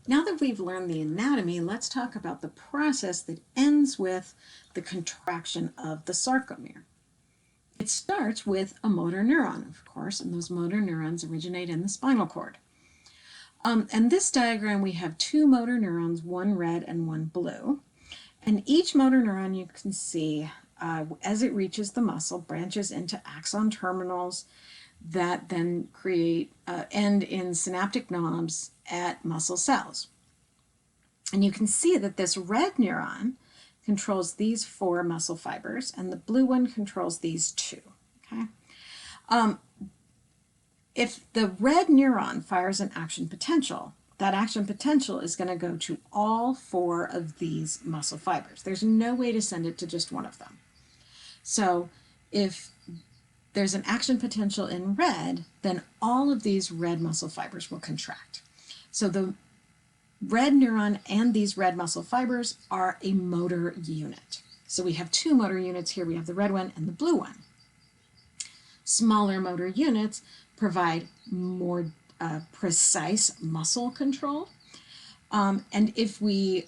Now that we've learned the anatomy, let's talk about the process that ends with the contraction of the sarcomere. It starts with a motor neuron, of course, and those motor neurons originate in the spinal cord. In this diagram, we have two motor neurons, one red and one blue. And each motor neuron, you can see, as it reaches the muscle, branches into axon terminals that then end in synaptic knobs at muscle cells. And you can see that this red neuron controls these 4 muscle fibers, and the blue one controls these 2. Okay. If the red neuron fires an action potential, that action potential is going to go to all 4 of these muscle fibers. There's no way to send it to just one of them. So if there's an action potential in red, then all of these red muscle fibers will contract. So the red neuron and these red muscle fibers are a motor unit. So we have 2 motor units here. We have the red one and the blue one. Smaller motor units provide more precise muscle control. And if we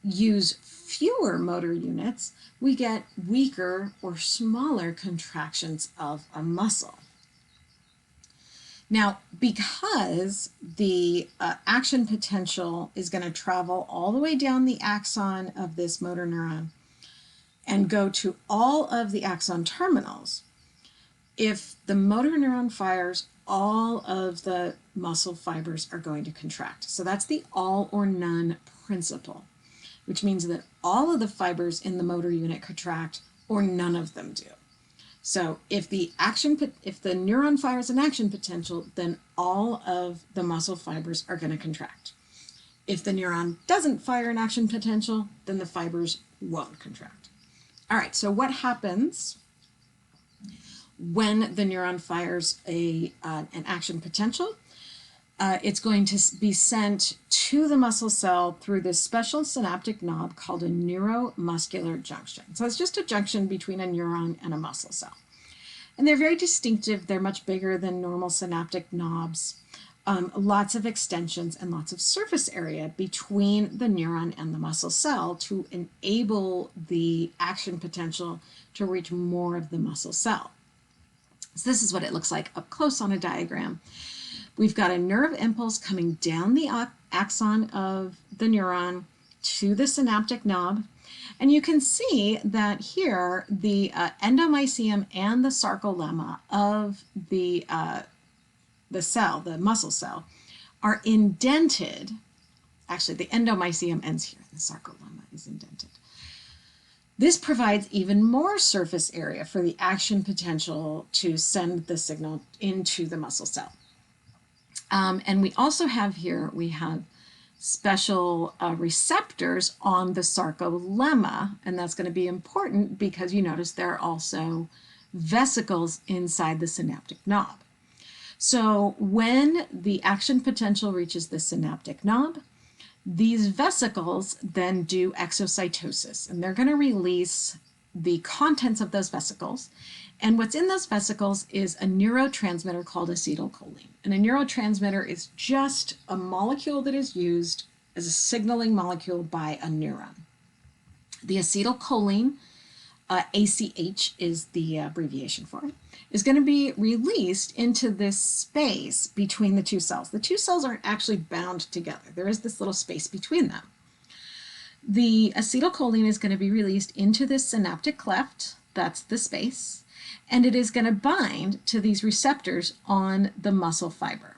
use fewer motor units, we get weaker or smaller contractions of a muscle. Now, because the action potential is going to travel all the way down the axon of this motor neuron and go to all of the axon terminals, if the motor neuron fires, all of the muscle fibers are going to contract. So that's the all or none principle, which means that all of the fibers in the motor unit contract or none of them do. So if the neuron fires an action potential, then all of the muscle fibers are going to contract. If the neuron doesn't fire an action potential, then the fibers won't contract. All right, so what happens when the neuron fires an action potential? It's going to be sent to the muscle cell through this special synaptic knob called a neuromuscular junction. So it's just a junction between a neuron and a muscle cell. And they're very distinctive. They're much bigger than normal synaptic knobs. Lots of extensions and lots of surface area between the neuron and the muscle cell to enable the action potential to reach more of the muscle cell. So this is what it looks like up close on a diagram. We've got a nerve impulse coming down the axon of the neuron to the synaptic knob. And you can see that here the endomysium and the sarcolemma of the cell, the muscle cell, are indented. Actually, the endomysium ends here. The sarcolemma is indented. This provides even more surface area for the action potential to send the signal into the muscle cell. And we also have here, we have special receptors on the sarcolemma, and that's going to be important because you notice there are also vesicles inside the synaptic knob. So when the action potential reaches the synaptic knob, these vesicles then do exocytosis, and they're going to release the contents of those vesicles. And what's in those vesicles is a neurotransmitter called acetylcholine. And a neurotransmitter is just a molecule that is used as a signaling molecule by a neuron. The acetylcholine, ACH is the abbreviation for it, is going to be released into this space between the 2 cells. The 2 cells aren't actually bound together. There is this little space between them. The acetylcholine is going to be released into this synaptic cleft, that's the space, and it is going to bind to these receptors on the muscle fiber.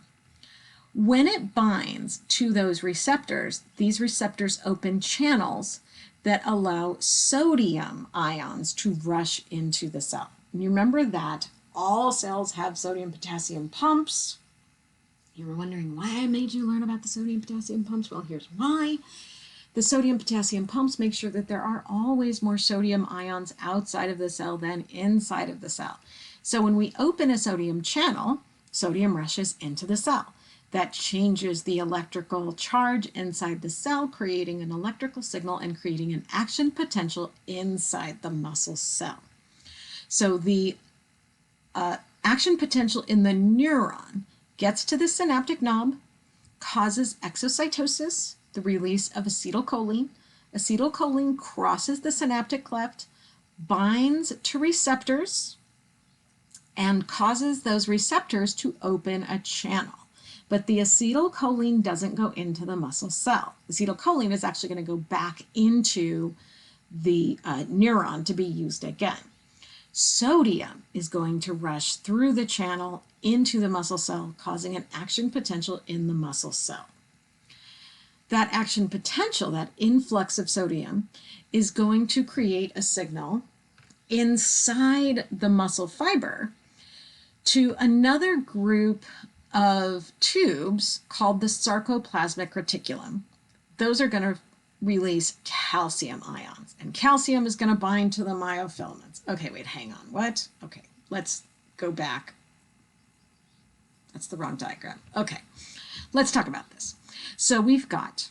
When it binds to those receptors, these receptors open channels that allow sodium ions to rush into the cell. And you remember that all cells have sodium-potassium pumps. You were wondering why I made you learn about the sodium-potassium pumps? Well, here's why. The sodium-potassium pumps make sure that there are always more sodium ions outside of the cell than inside of the cell. So when we open a sodium channel, sodium rushes into the cell. That changes the electrical charge inside the cell, creating an electrical signal and creating an action potential inside the muscle cell. So the action potential in the neuron gets to the synaptic knob, causes exocytosis, the release of acetylcholine. Acetylcholine crosses the synaptic cleft, binds to receptors, and causes those receptors to open a channel. But the acetylcholine doesn't go into the muscle cell. Acetylcholine is actually going to go back into the neuron to be used again. Sodium is going to rush through the channel into the muscle cell, causing an action potential in the muscle cell. That action potential, that influx of sodium, is going to create a signal inside the muscle fiber to another group of tubes called the sarcoplasmic reticulum. Those are going to release calcium ions, and calcium is going to bind to the myofilaments. Okay, wait, hang on. What? Okay, let's go back. That's the wrong diagram. Okay, let's talk about this. So we've got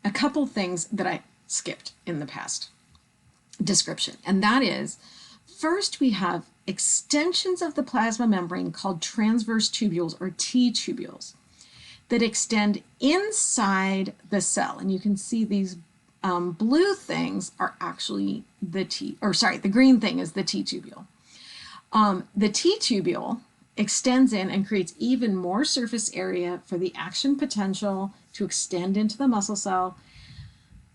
a couple things that I skipped in the past description, and that is, first we have extensions of the plasma membrane called transverse tubules or T-tubules that extend inside the cell. And you can see these blue things are actually the green thing is the T-tubule. The T-tubule extends in and creates even more surface area for the action potential to extend into the muscle cell,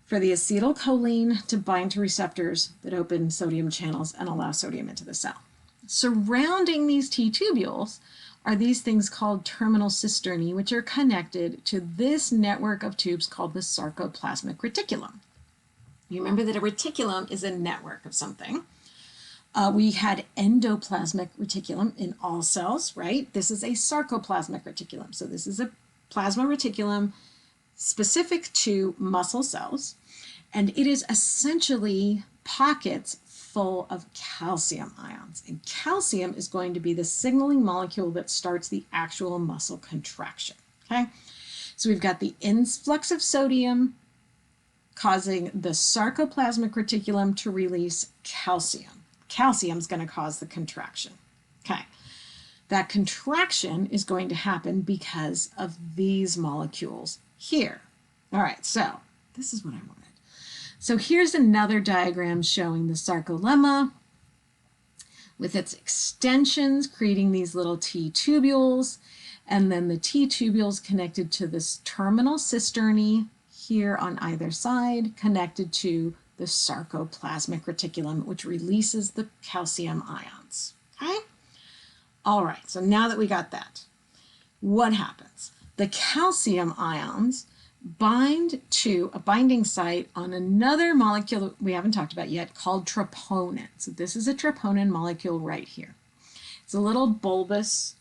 for the acetylcholine to bind to receptors that open sodium channels and allow sodium into the cell. Surrounding these T-tubules are these things called terminal cisternae, which are connected to this network of tubes called the sarcoplasmic reticulum. You remember that a reticulum is a network of something. We had endoplasmic reticulum in all cells, right? This is a sarcoplasmic reticulum. So this is a plasma reticulum specific to muscle cells, and it is essentially pockets full of calcium ions. And calcium is going to be the signaling molecule that starts the actual muscle contraction, okay? So we've got the influx of sodium causing the sarcoplasmic reticulum to release calcium. Calcium is going to cause the contraction, okay? That contraction is going to happen because of these molecules here. All right, so this is what I wanted. So here's another diagram showing the sarcolemma with its extensions creating these little T-tubules, and then the T-tubules connected to this terminal cisternae here on either side, connected to the sarcoplasmic reticulum, which releases the calcium ions, okay? All right, so now that we got that, what happens? The calcium ions bind to a binding site on another molecule we haven't talked about yet called troponin. So this is a troponin molecule right here. It's a little bulbous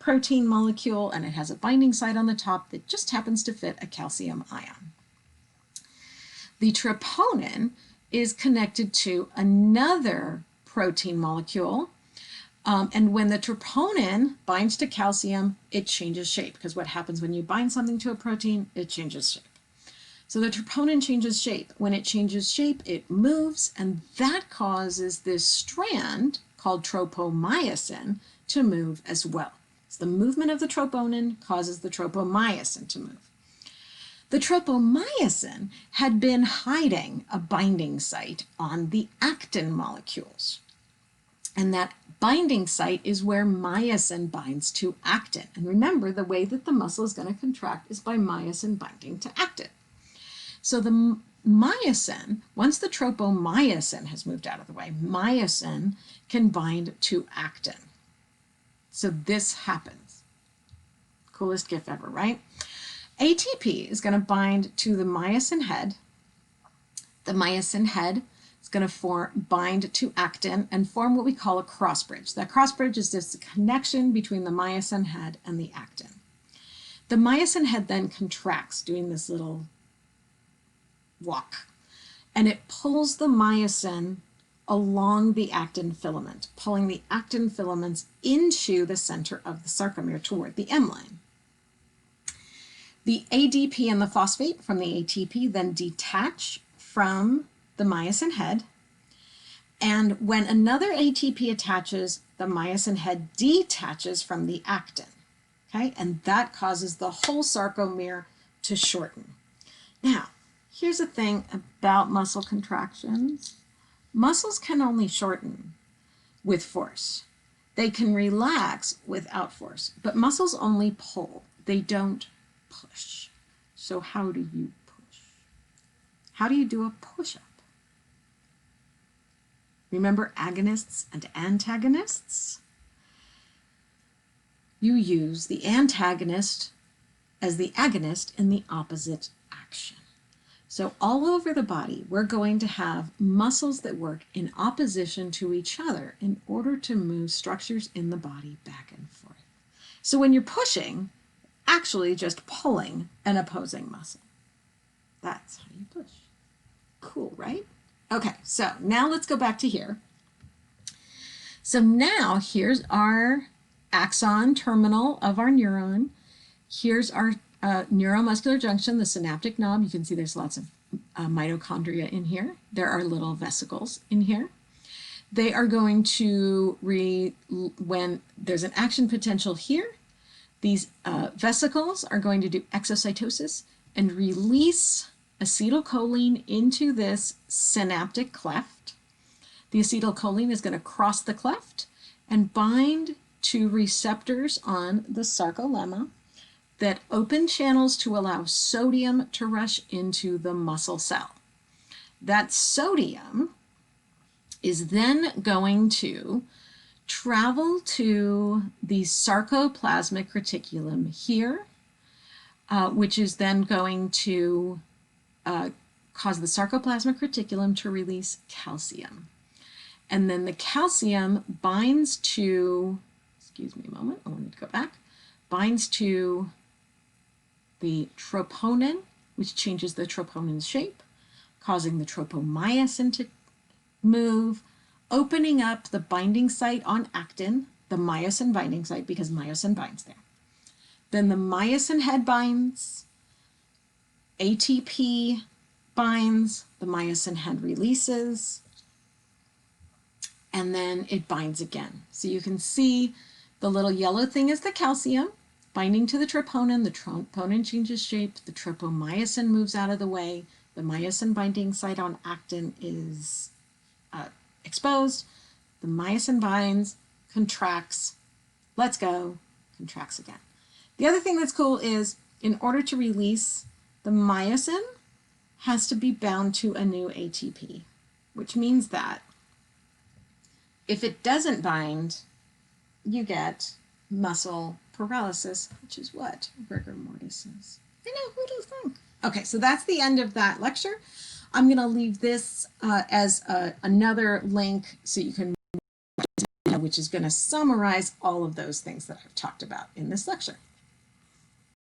protein molecule, and it has a binding site on the top that just happens to fit a calcium ion. The troponin is connected to another protein molecule, and when the troponin binds to calcium, it changes shape, because what happens when you bind something to a protein, it changes shape. So the troponin changes shape. When it changes shape, it moves, and that causes this strand called tropomyosin to move as well. So the movement of the troponin causes the tropomyosin to move. The tropomyosin had been hiding a binding site on the actin molecules. And that binding site is where myosin binds to actin. And remember, the way that the muscle is going to contract is by myosin binding to actin. So the myosin, once the tropomyosin has moved out of the way, myosin can bind to actin. So this happens. Coolest GIF ever, right? ATP is going to bind to the myosin head. The myosin head is going to bind to actin and form what we call a crossbridge. That crossbridge is just a connection between the myosin head and the actin. The myosin head then contracts, doing this little walk, and it pulls the myosin along the actin filament, pulling the actin filaments into the center of the sarcomere toward the M line. The ADP and the phosphate from the ATP then detach from the myosin head, and when another ATP attaches, the myosin head detaches from the actin, okay? And that causes the whole sarcomere to shorten. Now, here's the thing about muscle contractions. Muscles can only shorten with force. They can relax without force, but muscles only pull. They don't push. So how do you push? How do you do a push-up? Remember agonists and antagonists? You use the antagonist as the agonist in the opposite action. So all over the body, we're going to have muscles that work in opposition to each other in order to move structures in the body back and forth. So when you're pushing, actually just pulling an opposing muscle. That's how you push. Cool, right? Okay, so now let's go back to here. So now here's our axon terminal of our neuron. Here's our neuromuscular junction, the synaptic knob. You can see there's lots of mitochondria in here. There are little vesicles in here. They are going to, when there's an action potential here, these vesicles are going to do exocytosis and release acetylcholine into this synaptic cleft. The acetylcholine is going to cross the cleft and bind to receptors on the sarcolemma that open channels to allow sodium to rush into the muscle cell. That sodium is then going to travel to the sarcoplasmic reticulum here, which is then going to cause the sarcoplasmic reticulum to release calcium. And then the calcium binds to, excuse me a moment, I need to go back, binds to the troponin, which changes the troponin's shape, causing the tropomyosin to move, opening up the binding site on actin, the myosin binding site, because myosin binds there. Then the myosin head binds, ATP binds, the myosin head releases, and then it binds again. So you can see the little yellow thing is the calcium binding to the troponin changes shape, the tropomyosin moves out of the way, the myosin binding site on actin is exposed, the myosin binds, contracts, lets go, contracts again. The other thing that's cool is in order to release, the myosin has to be bound to a new ATP, which means that if it doesn't bind, you get muscle paralysis, which is what rigor mortis is. I know, who does think? Okay, so that's the end of that lecture. I'm going to leave this as another link so you can, which is going to summarize all of those things that I've talked about in this lecture.